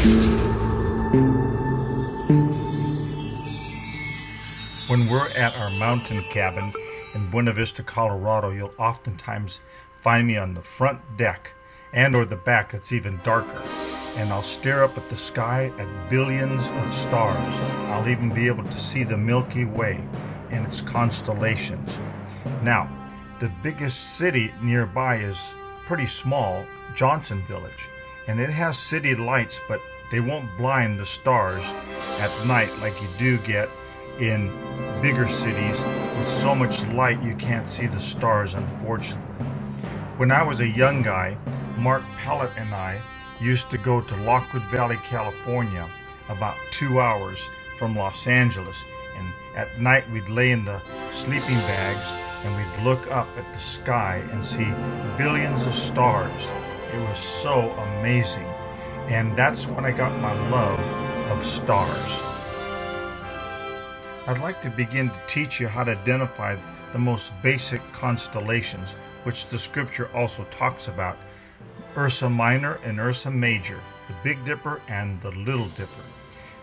When we're at our mountain cabin in Buena Vista, Colorado, you'll oftentimes find me on the front deck and or the back that's even darker. And I'll stare up at the sky at billions of stars. I'll even be able to see the Milky Way and its constellations. Now, the biggest city nearby is pretty small, Johnson Village, and it has city lights, but they won't blind the stars at night like you do get in bigger cities with so much light you can't see the stars, unfortunately. When I was a young guy, Mark Pellett and I used to go to Lockwood Valley, California, about 2 hours from Los Angeles, and at night we'd lay in the sleeping bags and we'd look up at the sky and see billions of stars. It was so amazing, and that's when I got my love of stars. I'd like to begin to teach you how to identify the most basic constellations, which the scripture also talks about: Ursa Minor and Ursa Major, the Big Dipper and the Little Dipper.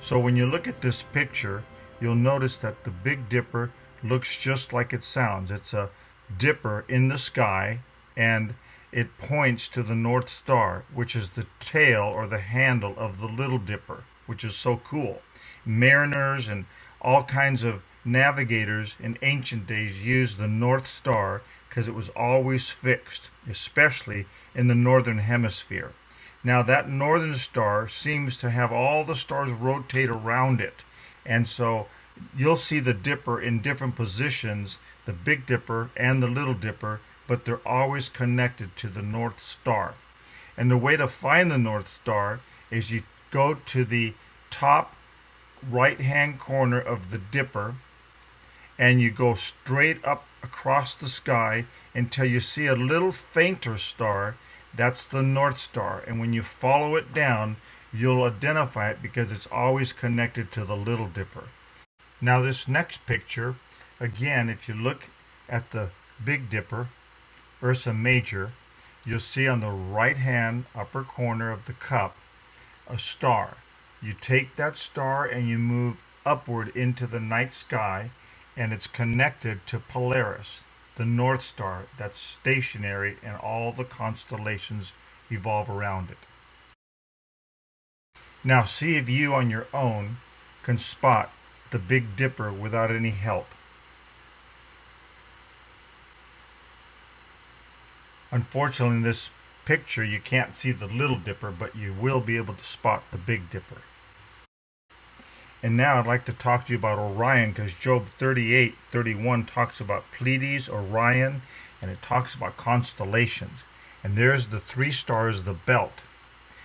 So when you look at this picture, you'll notice that the Big Dipper looks just like it sounds. It's a dipper in the sky, and it points to the North Star, which is the tail or the handle of the Little Dipper, which is so cool. Mariners and all kinds of navigators in ancient days used the North Star because it was always fixed, especially in the northern hemisphere. Now that northern star seems to have all the stars rotate around it, and so you'll see the Dipper in different positions, the Big Dipper and the Little Dipper, but they're always connected to the North Star. And the way to find the North Star is you go to the top right hand corner of the Dipper and you go straight up across the sky until you see a little fainter star. That's the North Star, and when you follow it down you'll identify it because it's always connected to the Little Dipper. Now this next picture, again, if you look at the Big Dipper, Ursa Major, you'll see on the right hand upper corner of the cup a star. You take that star and you move upward into the night sky, and it's connected to Polaris, the North Star that's stationary, and all the constellations evolve around it. Now see if you on your own can spot the Big Dipper without any help. Unfortunately, in this picture you can't see the Little Dipper, but you will be able to spot the Big Dipper. And now I'd like to talk to you about Orion, because Job 38:31 talks about Pleiades, Orion, and it talks about constellations. And there's the three stars, the belt.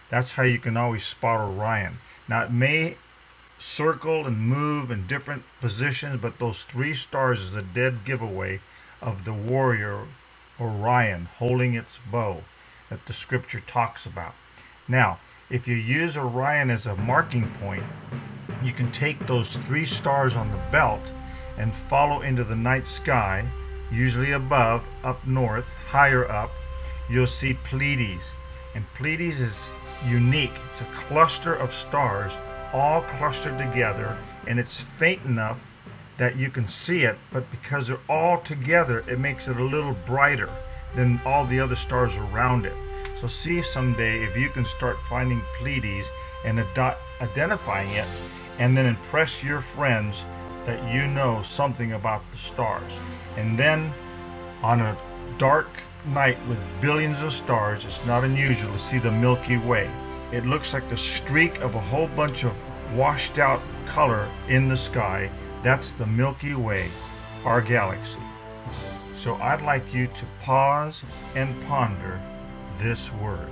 That's how you can always spot Orion. Now it may circle and move in different positions, but those three stars is a dead giveaway of the warrior Orion holding its bow that the scripture talks about. Now, if you use Orion as a marking point, you can take those three stars on the belt and follow into the night sky, usually above, up north, higher up, you'll see Pleiades. And Pleiades is unique. It's a cluster of stars all clustered together, and it's faint enough that you can see it, but because they're all together, it makes it a little brighter than all the other stars around it. So see someday if you can start finding Pleiades and identifying it, and then impress your friends that you know something about the stars. And then on a dark night with billions of stars, it's not unusual to see the Milky Way. It looks like a streak of a whole bunch of washed out color in the sky. That's the Milky Way, our galaxy. So I'd like you to pause and ponder this word.